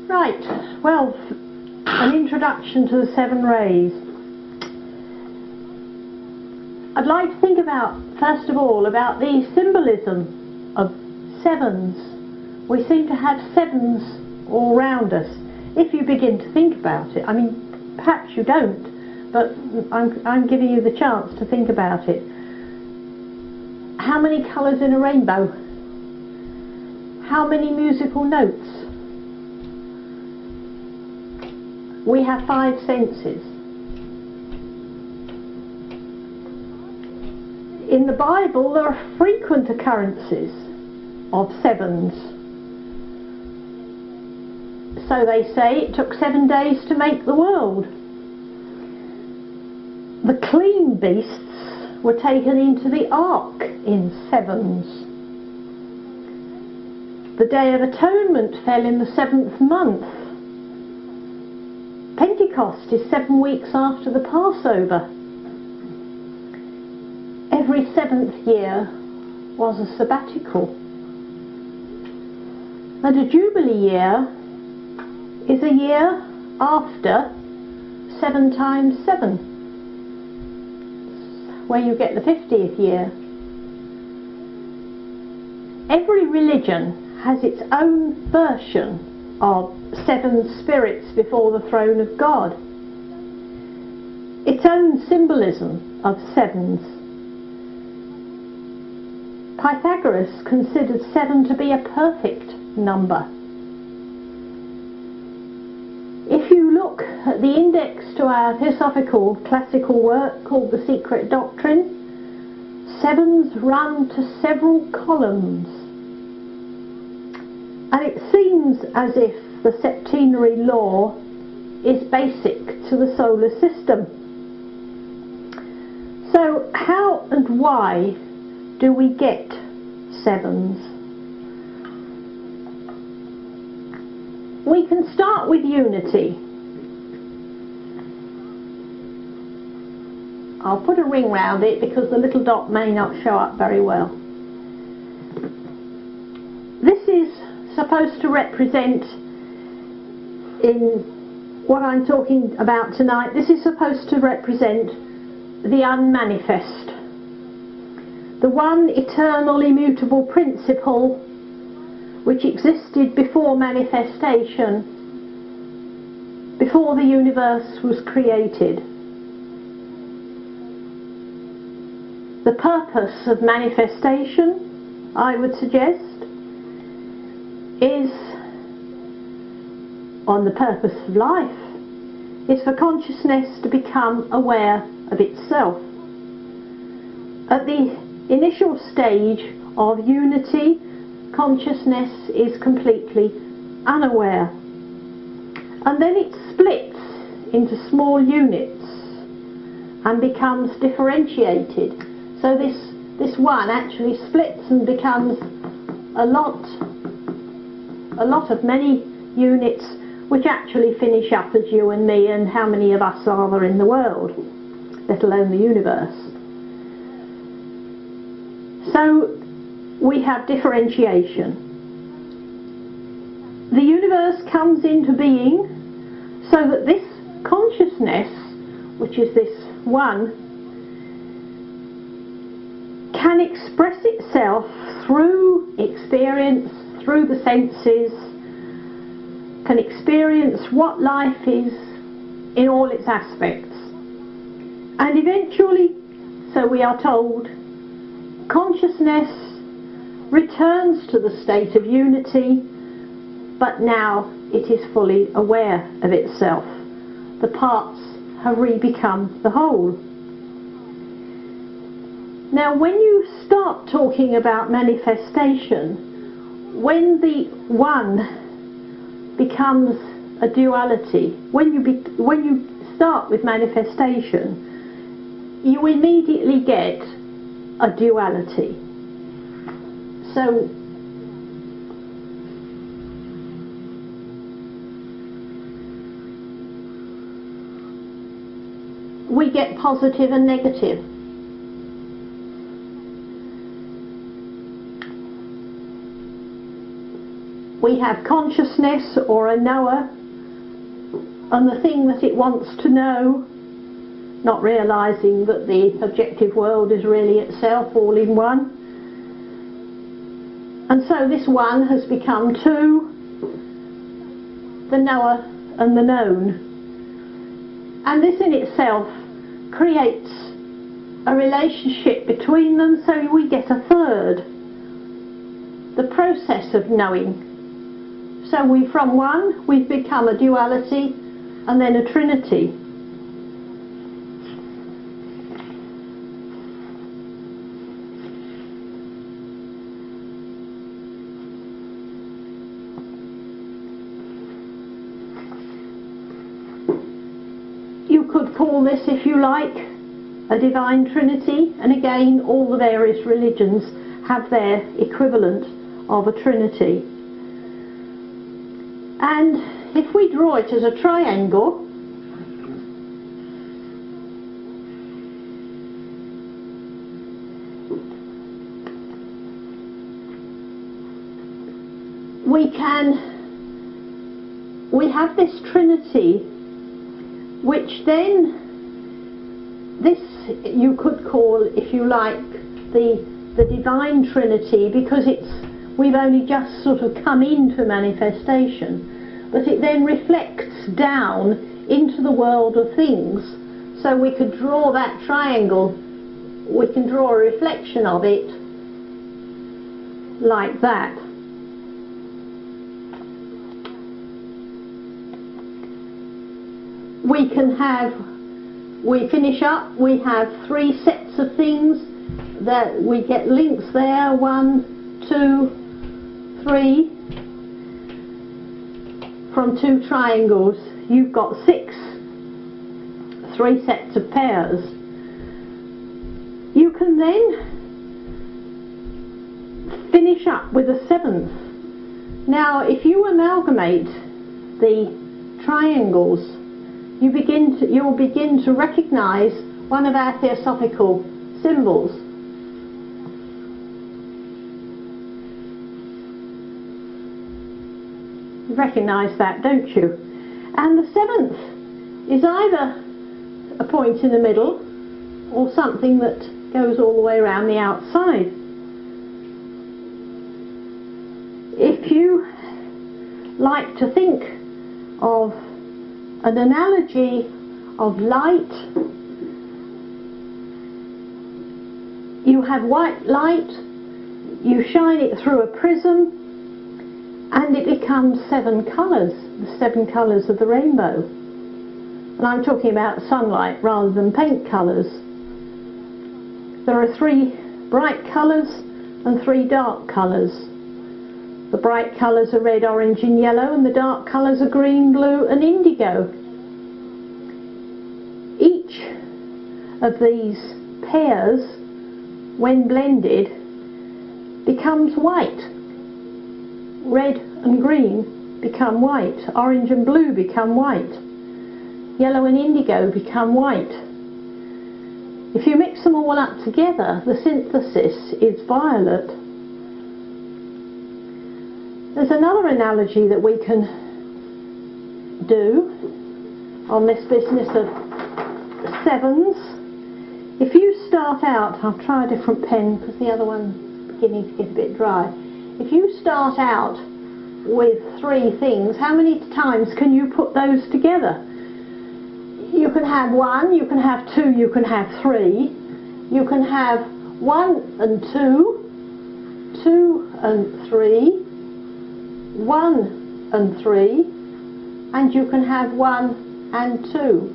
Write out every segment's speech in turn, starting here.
Right, well, an introduction to the seven rays. I'd like to think about, first of all, about the symbolism of sevens. We seem to have sevens all round us, if you begin to think about it. I mean, perhaps you don't, but I'm giving you the chance to think about it. How many colours in a rainbow? How many musical notes? We have 5 senses. In the Bible there are frequent occurrences of sevens. So they say it took 7 days to make the world. The clean beasts were taken into the ark in sevens. The Day of Atonement fell in the 7th month. Pentecost is 7 weeks after the Passover. Every 7th year was a sabbatical. And a Jubilee year is a year after 7 times 7, where you get the 50th year. Every religion has its own version of 7 spirits before the throne of God, its own symbolism of sevens. Pythagoras considered 7 to be a perfect number. If you look at the index to our Theosophical classical work called The Secret Doctrine, 7s run to several columns. And it seems as if the septenary law is basic to the solar system. So how and why do we get sevens? We can start with unity. I'll put a ring round it because the little dot may not show up very well. This is supposed to represent, in what I'm talking about tonight, this is supposed to represent the unmanifest, the one eternal immutable principle which existed before manifestation, before the universe was created. The purpose of manifestation, I would suggest, is, on the purpose of life, is for consciousness to become aware of itself. At the initial stage of unity, consciousness is completely unaware, and then it splits into small units and becomes differentiated. So this one actually splits and becomes a lot of many units, which actually finish up as you and me, and how many of us are there in the world, let alone the universe. So we have differentiation. The universe comes into being so that this consciousness, which is this one, can express itself through experience, through the senses, can experience what life is in all its aspects. And eventually, so we are told, consciousness returns to the state of unity, but now it is fully aware of itself. The parts have re-become the whole. Now, when you start talking about manifestation, when the one becomes a duality, when you start with manifestation, you immediately get a duality. So we get positive and negative. we have consciousness or a knower and the thing that it wants to know, not realising that the objective world is really itself all in one. And so this one has become two, the knower and the known. And this in itself creates a relationship between them, so we get a third, the process of knowing. So from one we've become a duality and then a trinity. You could call this, if you like, a Divine Trinity, and again all the various religions have their equivalent of a Trinity. And if we draw it as a triangle, we have this Trinity, which then, this you could call, if you like, the Divine Trinity, because we've only just sort of come into manifestation, but it then reflects down into the world of things. So we could draw that triangle, we can draw a reflection of it like that. We finish up, we have three sets of things that we get links there, 1, 2, 3, from two triangles. You've got 6, 3 sets of pairs. You can then finish up with a 7th. Now if you amalgamate the triangles, you'll begin to recognise one of our theosophical symbols. You recognise that, don't you? And the 7th is either a point in the middle or something that goes all the way around the outside. If you like to think of an analogy of light, you have white light, you shine it through a prism, and it becomes 7 colours, the 7 colours of the rainbow. And I'm talking about sunlight rather than paint colours. There are 3 bright colours and 3 dark colours. The bright colours are red, orange and yellow, and the dark colours are green, blue and indigo. Each of these pairs, when blended, becomes white. Red and green become white, orange and blue become white, yellow and indigo become white. If you mix them all up together, the synthesis is violet. There's another analogy that we can do on this business of sevens. If you start out, I'll try a different pen because the other one's beginning to get a bit dry. If you start out with 3 things, how many times can you put those together? You can have 1, you can have 2, you can have 3. You can have 1 and 2, 2 and 3, 1 and 3, and you can have 1 and 2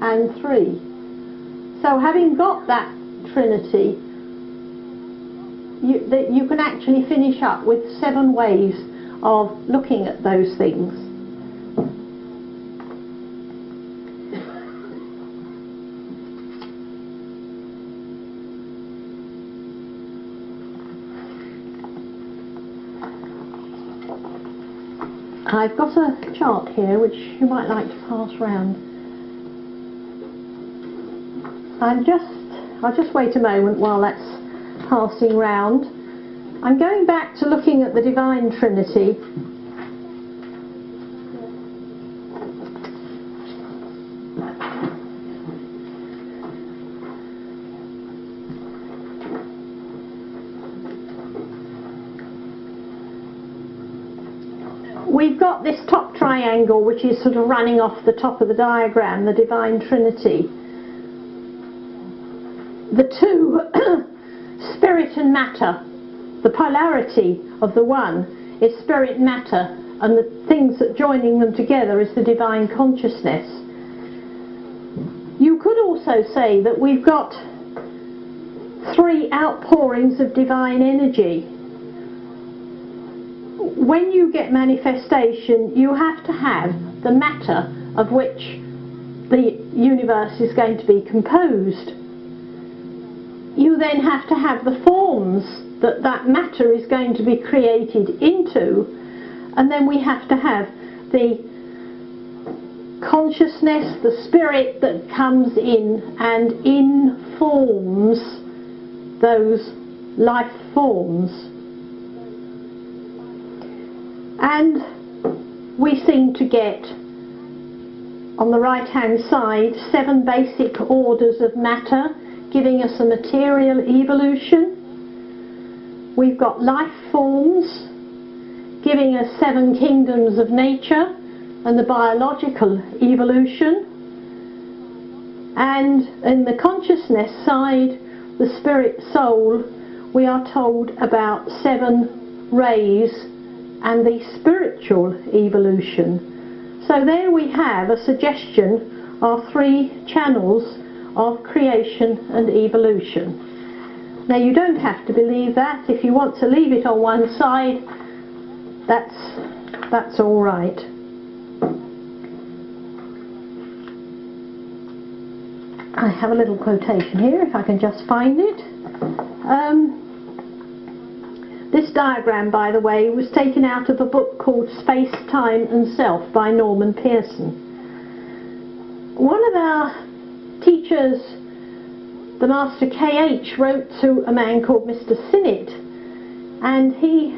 and 3. So having got that Trinity, you can actually finish up with 7 ways of looking at those things. I've got a chart here which you might like to pass round. I'll just wait a moment while that's passing round. I'm going back to looking at the Divine Trinity, we've got this top triangle which is sort of running off the top of the diagram, the Divine Trinity. The two, spirit and matter, the polarity of the one is spirit and matter, and the things that joining them together is the divine consciousness. You could also say that we've got three outpourings of divine energy. When you get manifestation, you have to have the matter of which the universe is going to be composed. You then have to have the forms that that matter is going to be created into, and then we have to have the consciousness, the spirit that comes in and informs those life forms. And we seem to get, on the right hand side, 7 basic orders of matter, giving us a material evolution. We've got life forms, giving us 7 kingdoms of nature and the biological evolution. And in the consciousness side, the spirit soul, we are told about 7 rays and the spiritual evolution. So there we have a suggestion of 3 channels of creation and evolution. Now you don't have to believe that. If you want to leave it on one side, that's all right. I have a little quotation here, if I can just find it. This diagram, by the way, was taken out of a book called Space, Time and Self by Norman Pearson. One of our teachers, the Master K.H., wrote to a man called Mr. Sinnett, and he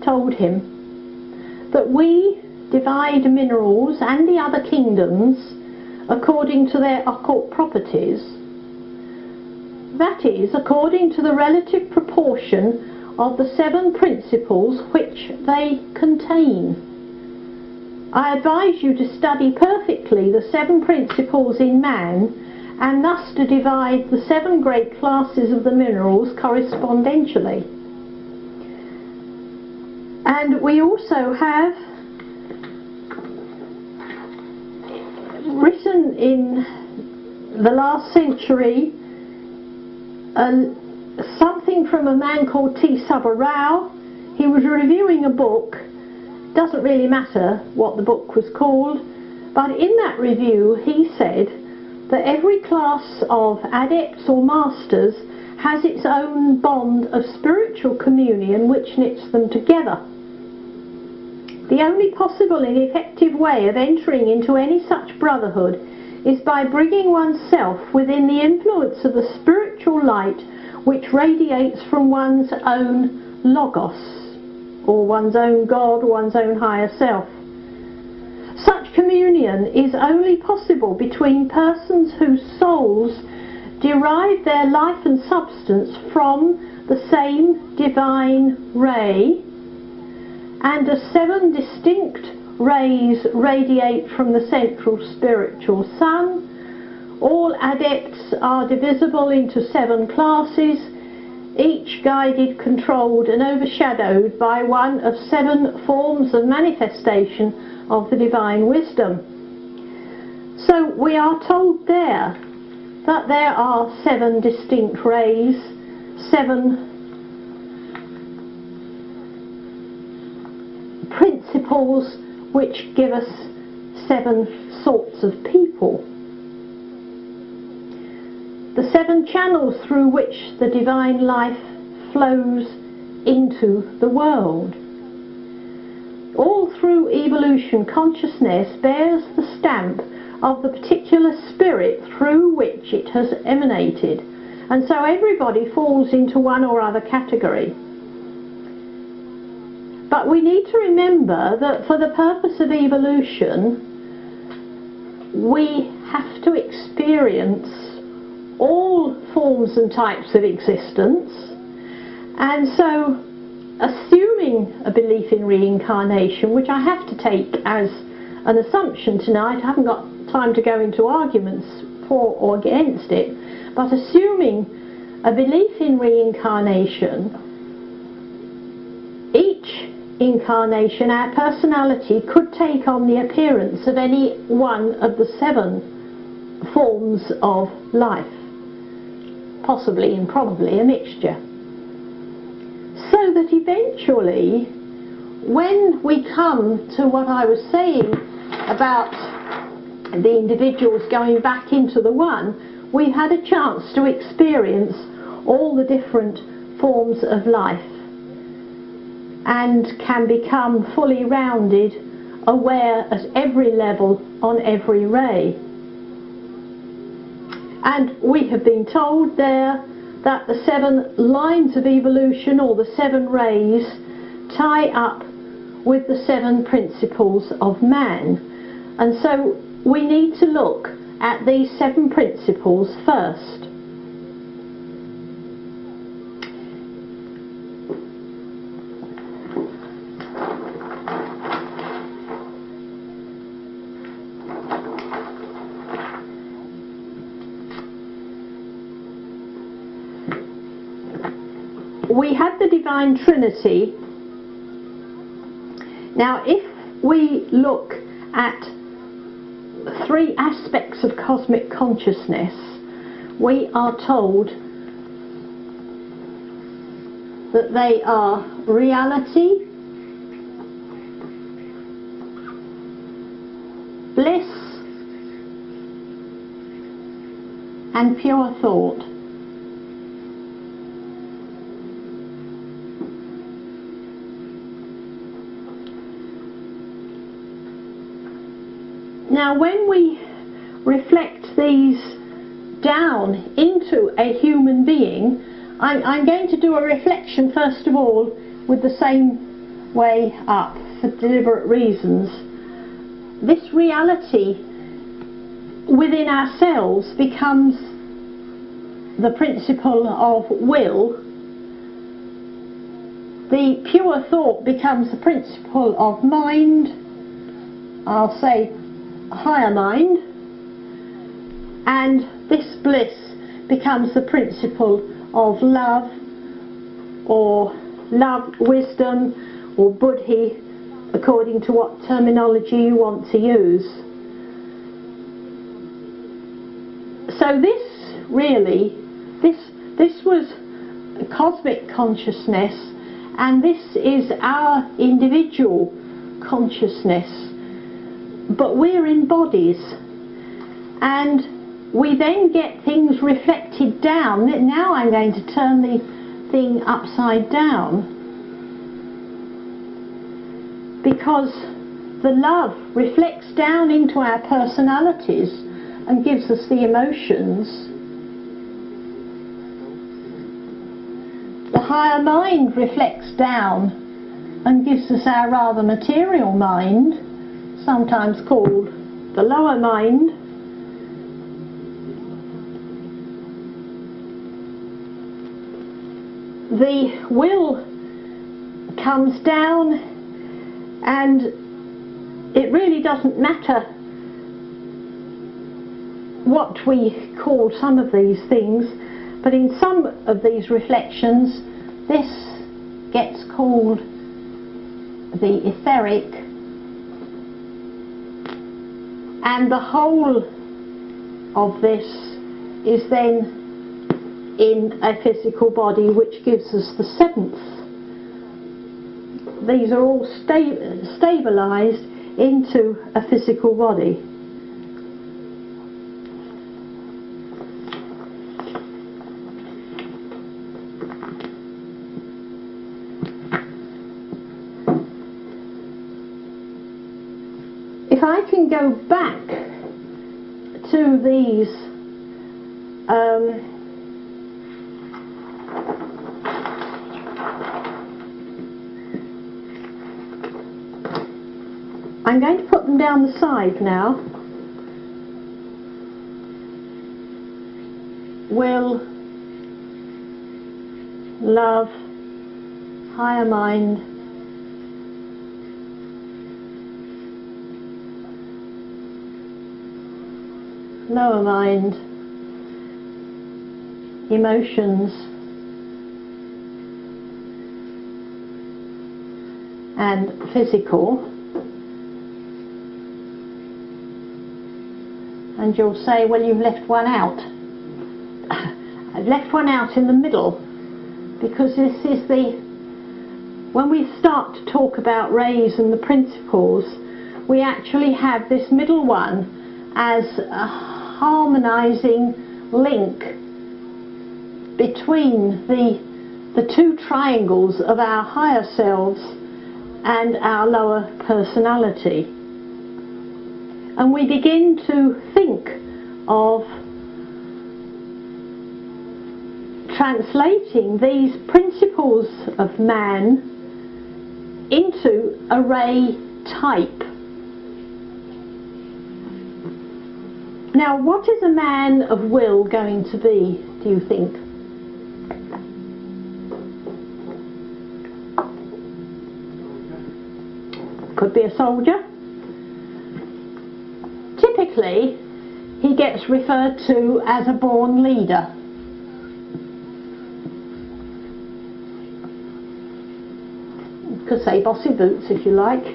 told him that we divide minerals and the other kingdoms according to their occult properties, that is, according to the relative proportion of the 7 principles which they contain. I advise you to study perfectly the 7 principles in man, and thus to divide the 7 great classes of the minerals correspondentially. And we also have written in the last century something from a man called T. Subbarao. He was reviewing a book. Doesn't really matter what the book was called, but in that review he said that every class of adepts or masters has its own bond of spiritual communion which knits them together. The only possible and effective way of entering into any such brotherhood is by bringing oneself within the influence of the spiritual light which radiates from one's own logos, or one's own God, or one's own higher self. Such communion is only possible between persons whose souls derive their life and substance from the same divine ray, and as 7 distinct rays radiate from the central spiritual sun. All adepts are divisible into 7 classes, each guided, controlled and overshadowed by one of 7 forms of manifestation of the divine wisdom. So we are told there that there are 7 distinct rays, 7 principles which give us 7 sorts of people. The 7 channels through which the divine life flows into the world. All through evolution, consciousness bears the stamp of the particular spirit through which it has emanated, and so everybody falls into one or other category. But we need to remember that for the purpose of evolution, we have to experience all forms and types of existence, and so assuming assuming a belief in reincarnation, which I have to take as an assumption tonight, I haven't got time to go into arguments for or against it, but assuming a belief in reincarnation, each incarnation, our personality could take on the appearance of any one of the 7 forms of life, possibly and probably a mixture. So that eventually, when we come to what I was saying about the individuals going back into the one, we've had a chance to experience all the different forms of life and can become fully rounded, aware at every level, on every ray. And we have been told there that the 7 lines of evolution, or the 7 rays, tie up with the 7 principles of man. And so we need to look at these 7 principles first. We have the Divine Trinity. Now, if we look at 3 aspects of cosmic consciousness, we are told that they are reality, bliss, and pure thought. Now, when we reflect these down into a human being, I'm going to do a reflection first of all with the same way up for deliberate reasons. This reality within ourselves becomes the principle of will. The pure thought becomes the principle of mind, I'll say higher mind, and this bliss becomes the principle of love, or love, wisdom, or buddhi, according to what terminology you want to use. So this really, this was cosmic consciousness, and this is our individual consciousness. But we're in bodies, and we then get things reflected down. Now I'm going to turn the thing upside down, because the love reflects down into our personalities and gives us the emotions. The higher mind reflects down and gives us our rather material mind, sometimes called the lower mind. The will comes down, and it really doesn't matter what we call some of these things, but in some of these reflections this gets called the etheric, and the whole of this is then in a physical body, which gives us the 7th. These are all stabilized into a physical body. If I can go back to these I'm going to put them down the side now. Will, love, higher mind, lower mind, emotions, and physical, and you'll say, well, you've left one out. I've left one out in the middle, because this is when we start to talk about rays and the principles, we actually have this middle one as a harmonizing link between the two triangles of our higher selves and our lower personality. And we begin to think of translating these principles of man into a ray type. Now, what is a man of will going to be, do you think? Could be a soldier. Typically, he gets referred to as a born leader. You could say bossy boots if you like.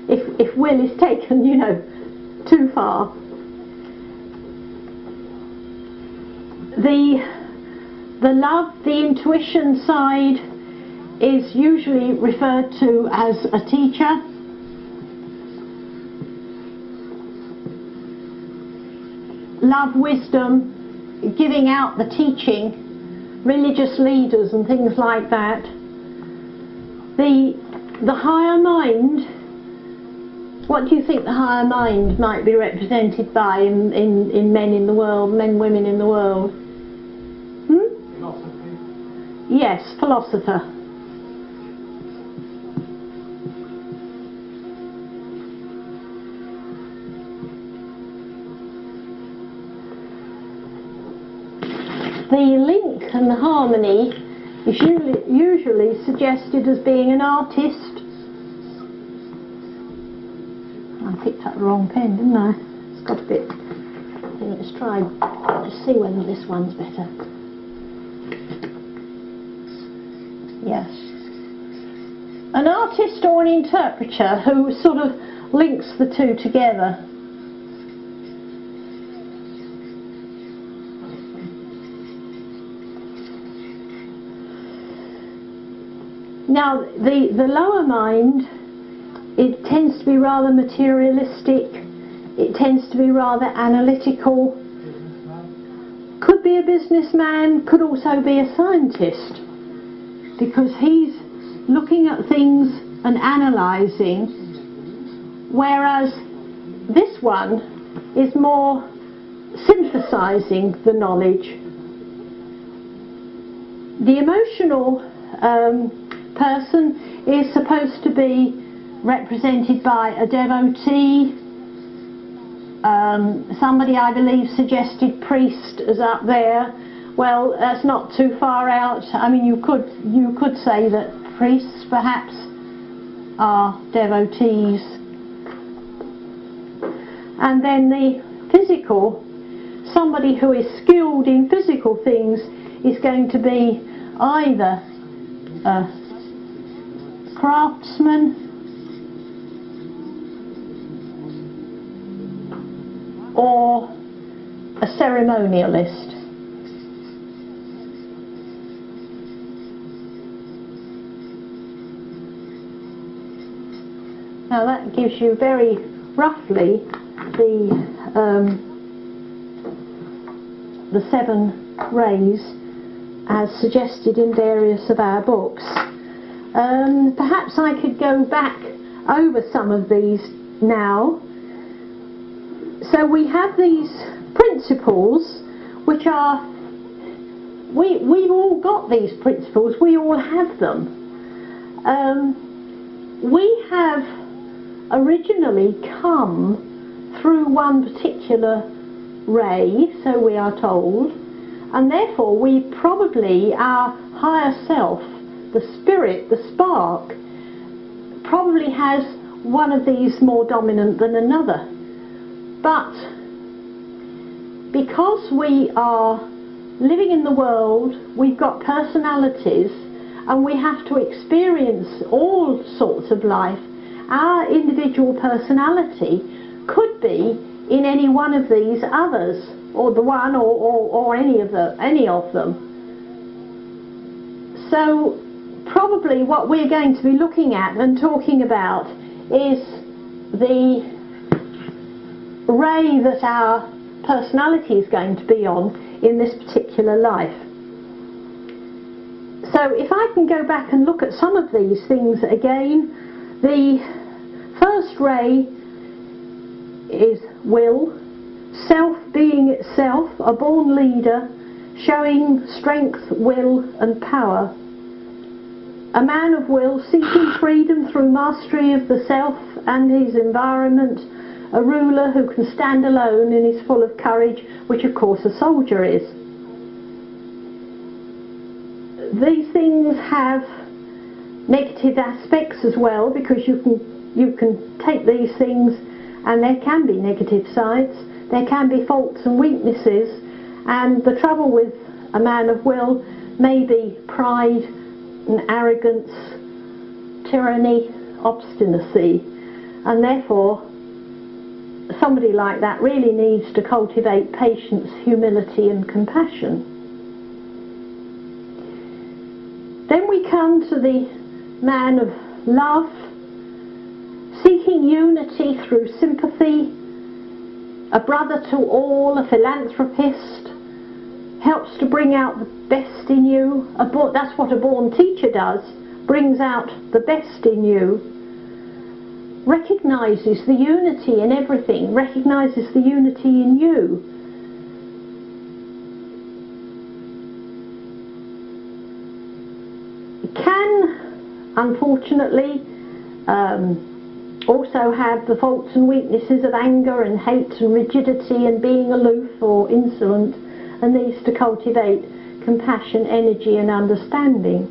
if will is taken, you know, too far. The love, the intuition side is usually referred to as a teacher. Love, wisdom, giving out the teaching, religious leaders and things like that. The higher mind, what do you think the higher mind might be represented by in men in the world, men, women in the world? Philosophy. Yes, philosopher. The link and the harmony is usually suggested as being an artist. I picked up the wrong pen, didn't I? It's got a bit. Let's see whether this one's better. Yes. An artist or an interpreter who sort of links the two together. Now, the lower mind, it tends to be rather materialistic, it tends to be rather analytical, could be a businessman, could also be a scientist, because he's looking at things and analysing, whereas this one is more synthesising the knowledge. The emotional person is supposed to be represented by a devotee. Somebody, I believe, suggested priest is up there. Well, that's not too far out. I mean, you could say that priests perhaps are devotees. And then the physical, somebody who is skilled in physical things is going to be either a craftsman or a ceremonialist. Now that gives you very roughly the 7 rays as suggested in various of our books. Perhaps I could go back over some of these now. So we have these principles which are, we've all got these principles, we all have them. We have originally come through one particular ray, so we are told, and therefore we probably, our higher self, the spirit, the spark, probably has one of these more dominant than another. But because we are living in the world, we've got personalities, and we have to experience all sorts of life. Our individual personality could be in any one of these others, or the one, or any of them. So probably what we're going to be looking at and talking about is the ray that our personality is going to be on in this particular life. So if I can go back and look at some of these things again, the first ray is will, self being itself, a born leader, showing strength, will and power. A man of will, seeking freedom through mastery of the self and his environment. A ruler who can stand alone and is full of courage, which of course a soldier is. These things have negative aspects as well, because you can take these things and there can be negative sides, there can be faults and weaknesses, and the trouble with a man of will may be pride and arrogance, tyranny, obstinacy, and therefore somebody like that really needs to cultivate patience, humility and compassion. Then we come to the man of love, seeking unity through sympathy, a brother to all, a philanthropist, helps to bring out the best in you. That's what a born teacher does, brings out the best in you. Recognises the unity in everything, recognises the unity in you. Can, unfortunately, also have the faults and weaknesses of anger and hate and rigidity and being aloof or insolent, and needs to cultivate compassion, energy and understanding.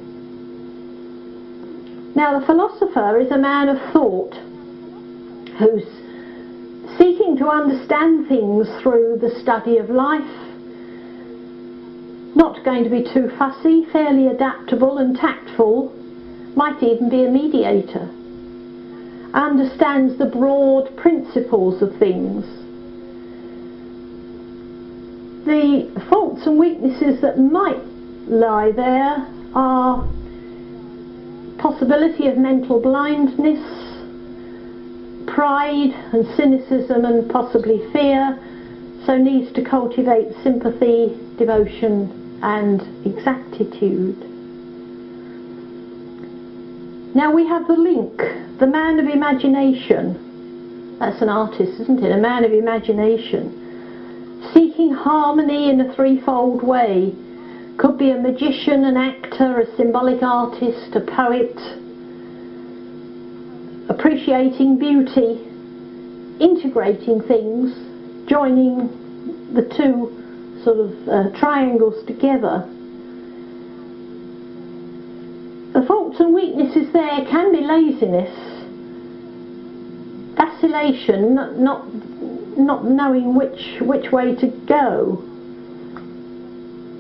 Now the philosopher is a man of thought, who's seeking to understand things through the study of life, not going to be too fussy, fairly adaptable and tactful, might even be a mediator, understands the broad principles of things. The faults and weaknesses that might lie there are possibility of mental blindness, pride and cynicism and possibly fear, so needs to cultivate sympathy, devotion and exactitude. Now we have the link, the man of imagination. That's an artist, isn't it? A man of imagination. Seeking harmony in a threefold way. Could be a magician, an actor, a symbolic artist, a poet. Appreciating beauty, integrating things, joining the two sort of triangles together. The faults and weaknesses there can be laziness, vacillation, not knowing which way to go,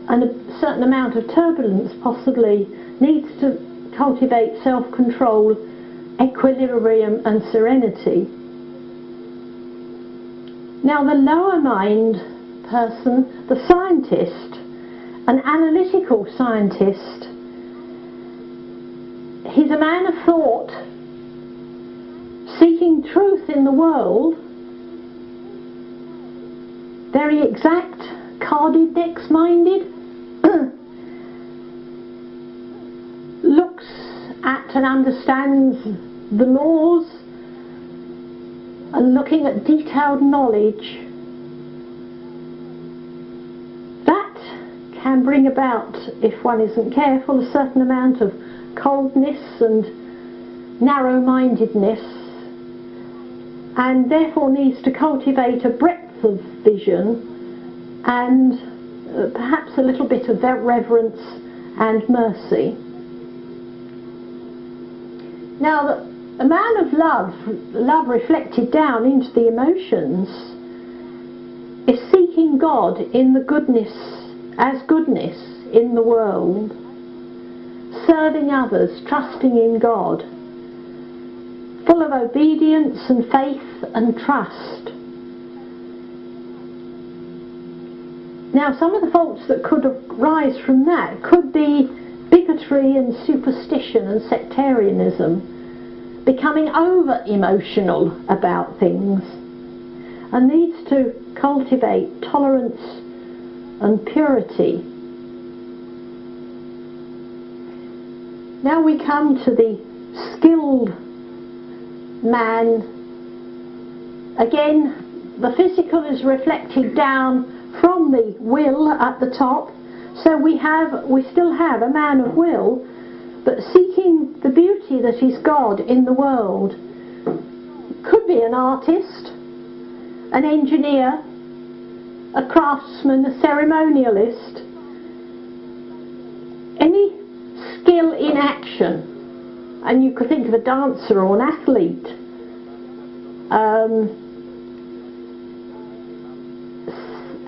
and a certain amount of turbulence possibly. Needs to cultivate self-control, equilibrium and serenity. Now the lower mind person, the scientist, an analytical scientist, he's a man of thought, seeking truth in the world, very exact, Cardiff-minded, looks at and understands the laws, and looking at detailed knowledge. That can bring about, if one isn't careful, a certain amount of coldness and narrow-mindedness, and therefore needs to cultivate a breadth of vision and perhaps a little bit of reverence and mercy. Now a man of love reflected down into the emotions, is seeking God in the goodness in the world, serving others, trusting in God, full of obedience and faith and trust. Now, some of the faults that could arise from that could be bigotry and superstition and sectarianism, becoming over emotional about things, and needs to cultivate tolerance and purity. Now we come to the skilled man. Again, the physical is reflected down from the will at the top, so we still have a man of will, but seeking the beauty that is God in the world. Could be an artist, an engineer, a craftsman, a ceremonialist, any skill in action. And you could think of a dancer or an athlete.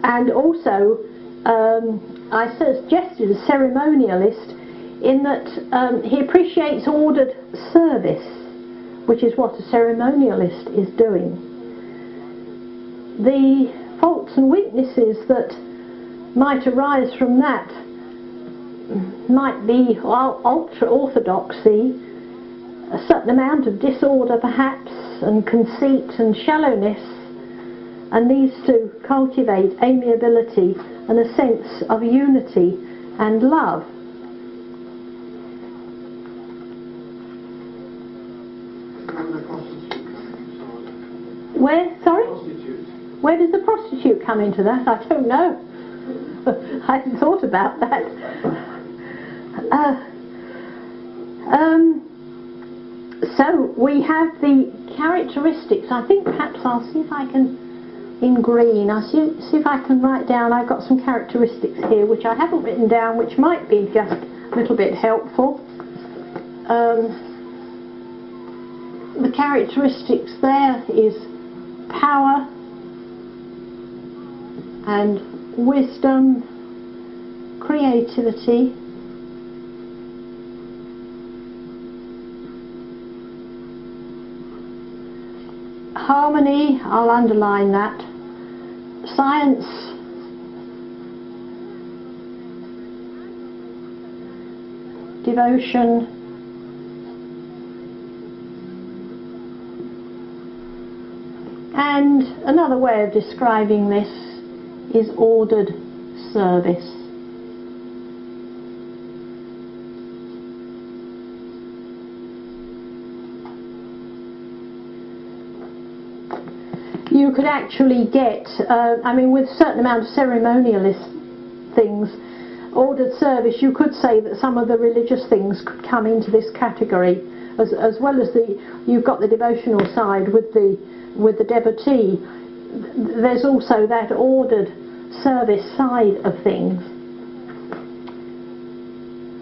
And also, I suggested a ceremonialist in that he appreciates ordered service, which is what a ceremonialist is doing. The faults and weaknesses that might arise from that might be ultra-orthodoxy, a certain amount of disorder perhaps, and conceit and shallowness, and needs to cultivate amiability and a sense of unity and love. Where, sorry? Where does the prostitute come into that? I don't know. I hadn't thought about that. So we have the characteristics. I think perhaps I'll see if I can, in green, I'll see if I can write down. I've got some characteristics here which I haven't written down, which might be just a little bit helpful. The characteristics there is power and wisdom, creativity, harmony, I'll underline that, science, devotion, and another way of describing this is ordered service. You could actually get, with a certain amount of ceremonialist things, ordered service, you could say that some of the religious things could come into this category, as well as you've got the devotional side with the devotee. There's also that ordered service side of things.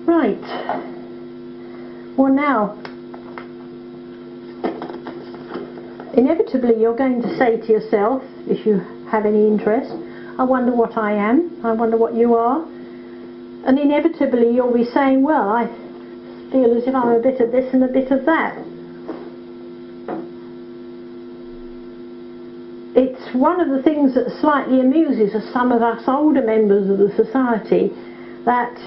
Right. Well, now, inevitably you're going to say to yourself, if you have any interest, I wonder what I am, I wonder what you are. And inevitably you'll be saying, well, I feel as if I'm a bit of this and a bit of that. It's one of the things that slightly amuses us, some of us older members of the Society, that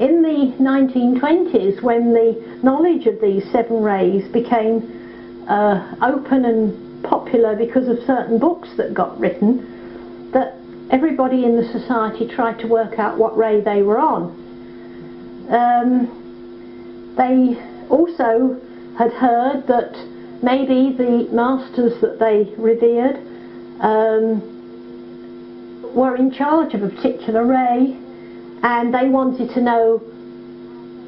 in the 1920s, when the knowledge of these seven rays became open and popular because of certain books that got written, that everybody in the Society tried to work out what ray they were on. They also had heard that maybe the masters that they revered were in charge of a particular ray, and they wanted to know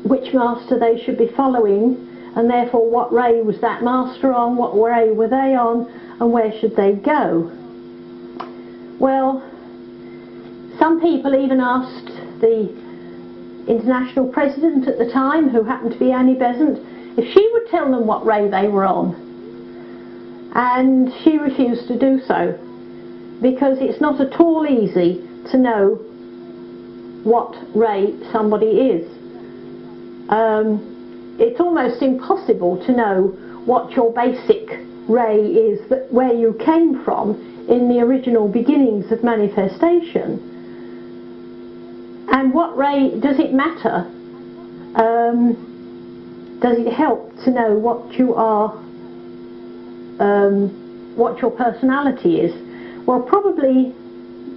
which master they should be following, and therefore what ray was that master on, what ray were they on, and where should they go. Well, some people even asked the international president at the time, who happened to be Annie Besant, if she would tell them what ray they were on, and she refused to do so. because it's not at all easy to know what ray somebody is. It's almost impossible to know what your basic ray is, where you came from in the original beginnings of manifestation. And what ray, does it matter? Does it help to know what you are, what your personality is? Well, probably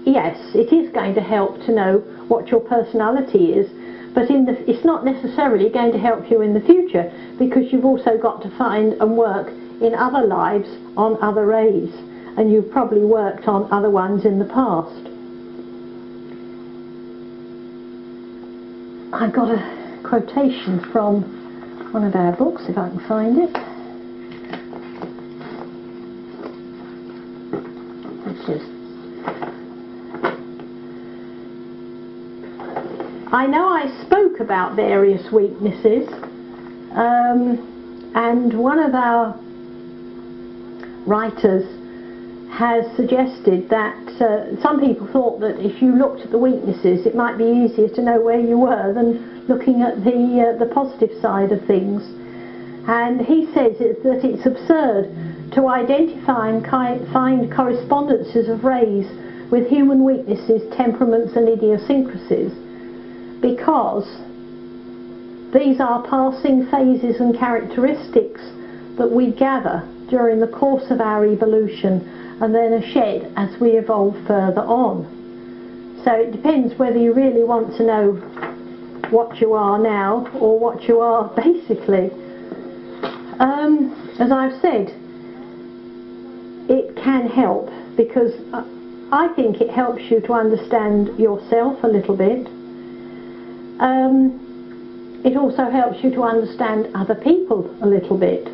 yes, it is going to help to know what your personality is, but it's not necessarily going to help you in the future, because you've also got to find and work in other lives on other rays, and you've probably worked on other ones in the past. I've got a quotation from one of our books, if I can find it. Which is, I know I spoke about various weaknesses, and one of our writers has suggested that some people thought that if you looked at the weaknesses, it might be easier to know where you were than looking at the positive side of things. And he says that it's absurd to identify and find correspondences of rays with human weaknesses, temperaments and idiosyncrasies, because these are passing phases and characteristics that we gather during the course of our evolution and then are shed as we evolve further on. So it depends whether you really want to know what you are now or what you are basically. As I've said, it can help, because I think it helps you to understand yourself a little bit. It also helps you to understand other people a little bit.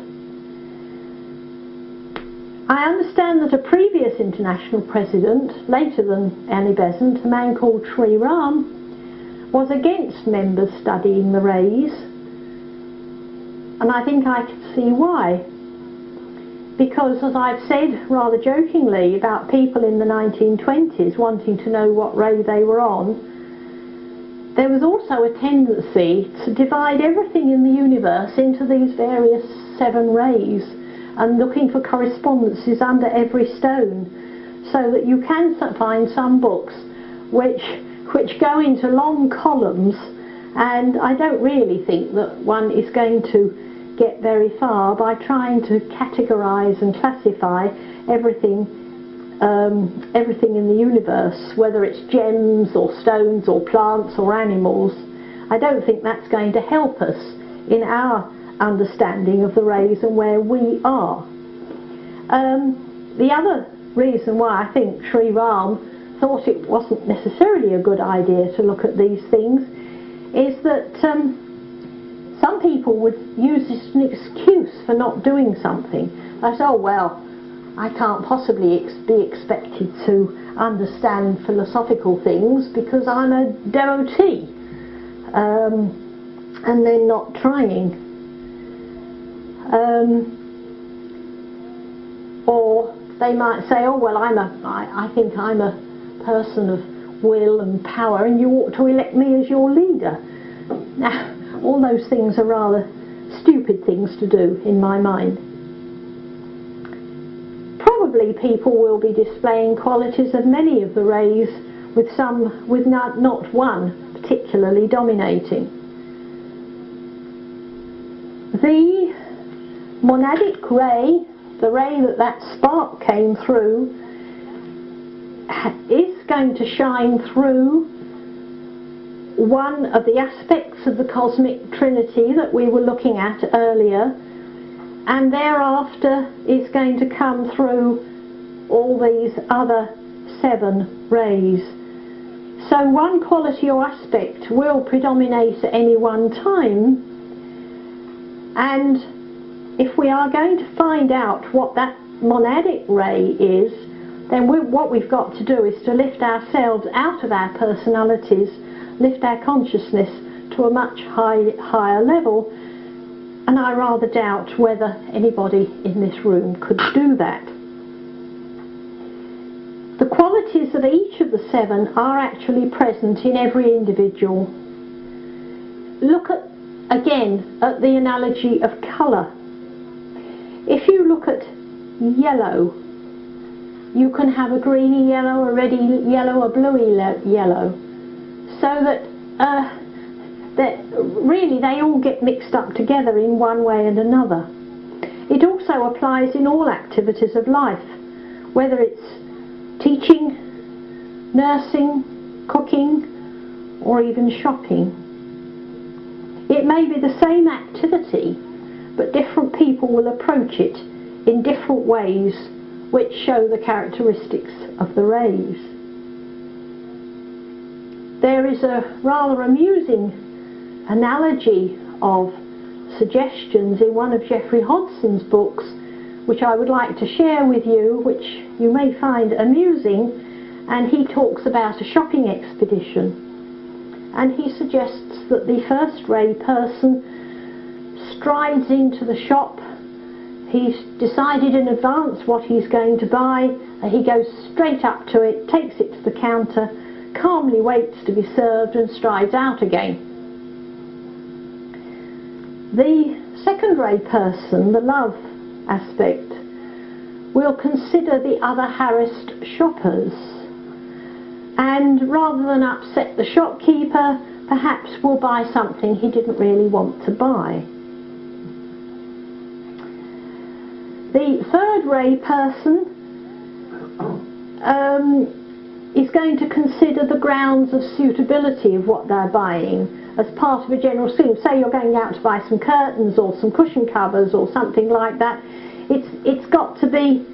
I understand that a previous international president, later than Annie Besant, a man called Sri Ram, was against members studying the rays, and I think I can see why. Because, as I've said rather jokingly about people in the 1920s wanting to know what ray they were on, there was also a tendency to divide everything in the universe into these various 7 rays, and looking for correspondences under every stone, so that you can find some books which go into long columns, and I don't really think that one is going to get very far by trying to categorize and classify everything in the universe, whether it's gems or stones or plants or animals. I don't think that's going to help us in our understanding of the rays and where we are. The other reason why I think Sri Ram thought it wasn't necessarily a good idea to look at these things is that some people would use this as an excuse for not doing something. They say, oh well, I can't possibly be expected to understand philosophical things because I'm a devotee, and then not trying. Or they might say, oh well, I think I'm a person of will and power, and you ought to elect me as your leader. Now, all those things are rather stupid things to do in my mind. Probably people will be displaying qualities of many of the rays, with not one particularly dominating. The monadic ray, the ray that spark came through, is going to shine through one of the aspects of the cosmic trinity that we were looking at earlier, and thereafter is going to come through all these other 7 rays. So one quality or aspect will predominate at any one time, and if we are going to find out what that monadic ray is, then what we've got to do is to lift ourselves out of our personalities, lift our consciousness to a much higher level, and I rather doubt whether anybody in this room could do that. The qualities of each of the 7 are actually present in every individual. Look at, again, at the analogy of colour. If you look at yellow, you can have a greeny yellow, a reddy yellow, a bluey yellow, so that really they all get mixed up together in one way and another. It also applies in all activities of life, whether it's teaching, nursing, cooking, or even shopping. It may be the same activity, but different people will approach it in different ways, which show the characteristics of the rays. There is a rather amusing analogy of suggestions in one of Geoffrey Hodson's books, which I would like to share with you, which you may find amusing, and he talks about a shopping expedition, and he suggests that the first ray person strides into the shop. He's decided in advance what he's going to buy, and he goes straight up to it, takes it to the counter, calmly waits to be served and strides out again. The second ray person, the love aspect, will consider the other harassed shoppers, and rather than upset the shopkeeper, perhaps will buy something he didn't really want to buy. The third ray person is going to consider the grounds of suitability of what they're buying as part of a general scheme. Say you're going out to buy some curtains or some cushion covers or something like that. It's got to be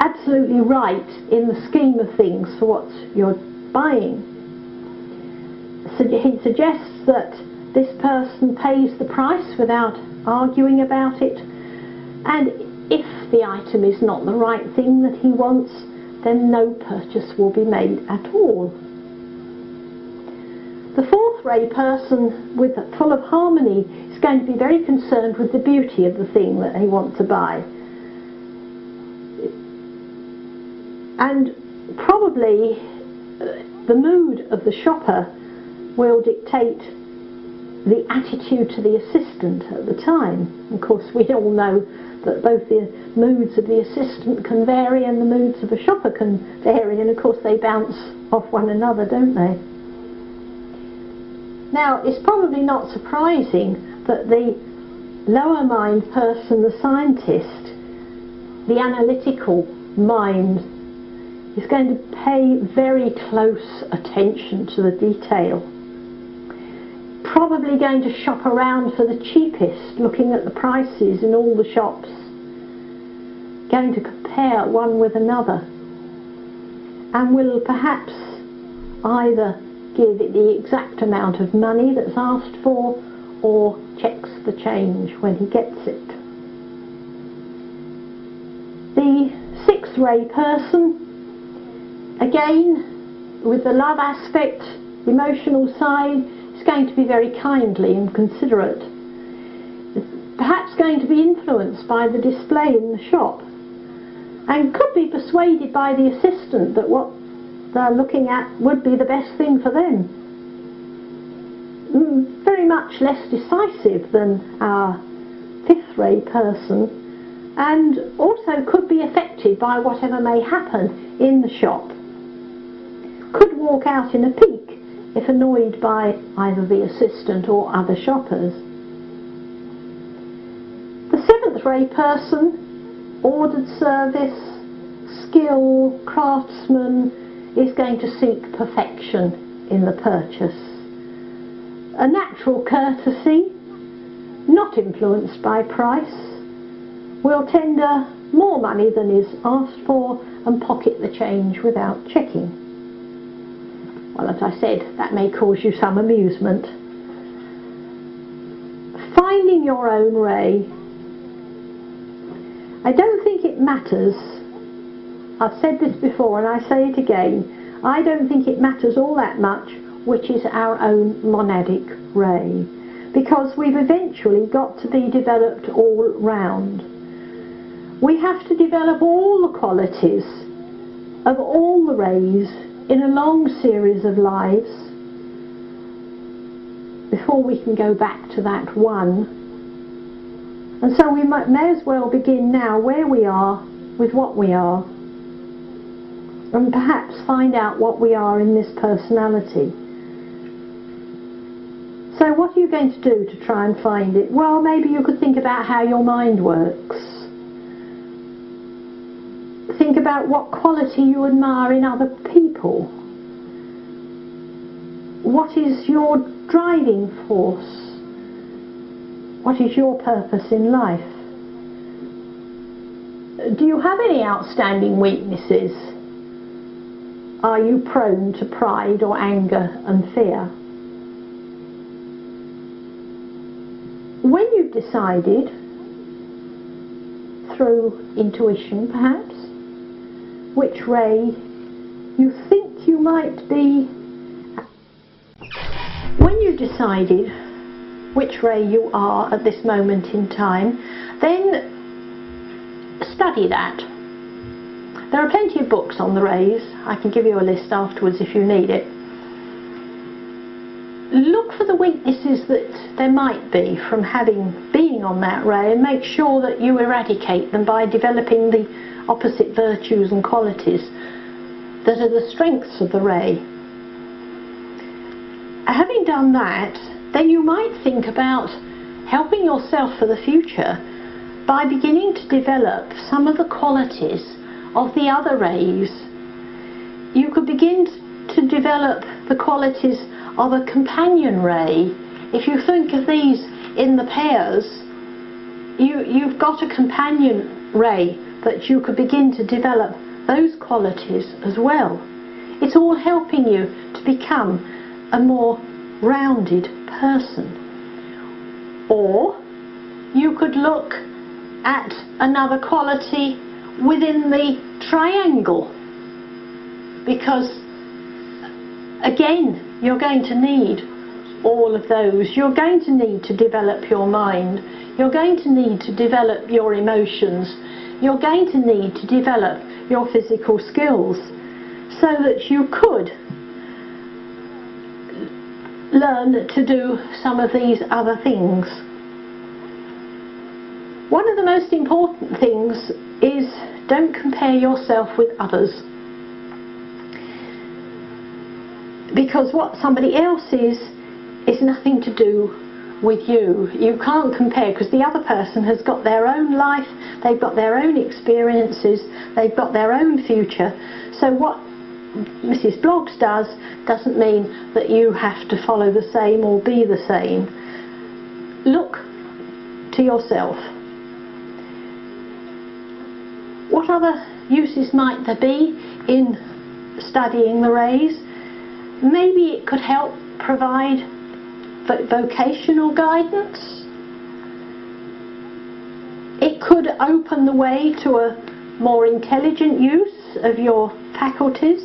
absolutely right in the scheme of things for what you're buying. So he suggests that this person pays the price without arguing about it, and if the item is not the right thing that he wants, then no purchase will be made at all. The fourth ray person, full of harmony, is going to be very concerned with the beauty of the thing that he wants to buy. And probably the mood of the shopper will dictate the attitude to the assistant at the time. Of course, we all know that both the moods of the assistant can vary and the moods of the shopper can vary, and of course they bounce off one another, don't they? Now, it's probably not surprising that the lower mind person, the scientist, the analytical mind, is going to pay very close attention to the detail. Probably going to shop around for the cheapest, looking at the prices in all the shops, going to compare one with another, and will perhaps either give it the exact amount of money that's asked for, or checks the change when he gets it. The sixth ray person, again with the love aspect, emotional side, is going to be very kindly and considerate, perhaps going to be influenced by the display in the shop, and could be persuaded by the assistant that what they're looking at would be the best thing for them. Very much less decisive than our fifth ray person, and also could be affected by whatever may happen in the shop. Could walk out in a pique if annoyed by either the assistant or other shoppers. The seventh ray person, ordered service, skill, craftsman, is going to seek perfection in the purchase. A natural courtesy, not influenced by price, will tender more money than is asked for and pocket the change without checking. Well, as I said, that may cause you some amusement. Finding your own ray. I don't think it matters. I've said this before and I say it again. I don't think it matters all that much which is our own monadic ray, because we've eventually got to be developed all round. We have to develop all the qualities of all the rays in a long series of lives before we can go back to that one. And so we may as well begin now where we are with what we are, and perhaps find out what we are in this personality. So what are you going to do to try and find it? Well, maybe you could think about how your mind works. Think about what quality you admire in other people. What is your driving force? What is your purpose in life? Do you have any outstanding weaknesses? Are you prone to pride or anger and fear? When you've decided, through intuition perhaps, which ray you think you might be, when you've decided which ray you are at this moment in time, then study that. There are plenty of books on the rays. I can give you a list afterwards if you need it. Look for the weaknesses that there might be from being on that ray, and make sure that you eradicate them by developing the opposite virtues and qualities that are the strengths of the ray. Having done that, then you might think about helping yourself for the future by beginning to develop some of the qualities of the other rays. You could begin to develop the qualities of a companion ray. If you think of these in the pairs, you've got a companion ray that you could begin to develop those qualities as well. It's all helping you to become a more rounded person. Or you could look at another quality within the triangle, because again you're going to need all of those. You're going to need to develop your mind, you're going to need to develop your emotions, you're going to need to develop your physical skills, so that you could learn to do some of these other things. One of the most important things is, don't compare yourself with others, because what somebody else is nothing to do with you. You can't compare, because the other person has got their own life, they've got their own experiences, they've got their own future. So what Mrs. Bloggs does doesn't mean that you have to follow the same or be the same. Look to yourself. What other uses might there be in studying the rays? Maybe it could help provide vocational guidance. It could open the way to a more intelligent use of your faculties,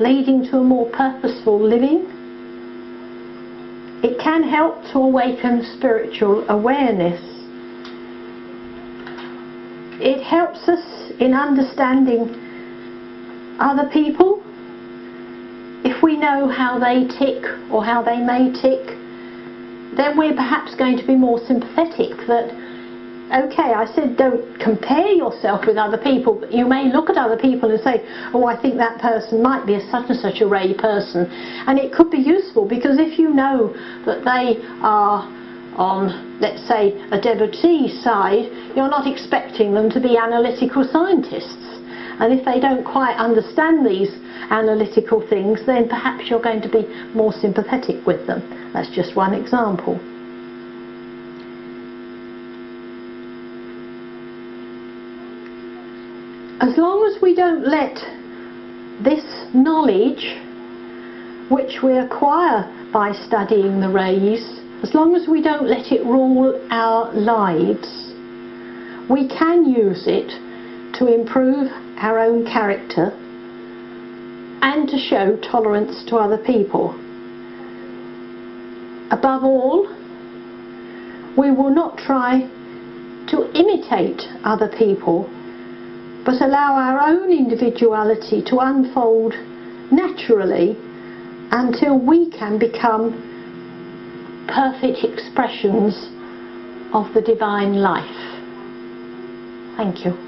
leading to a more purposeful living. It can help to awaken spiritual awareness. It helps us in understanding other people. If we know how they tick or how they may tick, then we're perhaps going to be more sympathetic that, okay, I said don't compare yourself with other people, but you may look at other people and say, oh, I think that person might be a such and such a ray person. And it could be useful, because if you know that they are on, let's say, a devotee side, you're not expecting them to be analytical scientists. And if they don't quite understand these analytical things, then perhaps you're going to be more sympathetic with them. That's just one example. As long as we don't let this knowledge, which we acquire by studying the rays, as long as we don't let it rule our lives, we can use it to improve our own character and to show tolerance to other people. Above all, we will not try to imitate other people, but allow our own individuality to unfold naturally until we can become perfect expressions of the divine life. Thank you.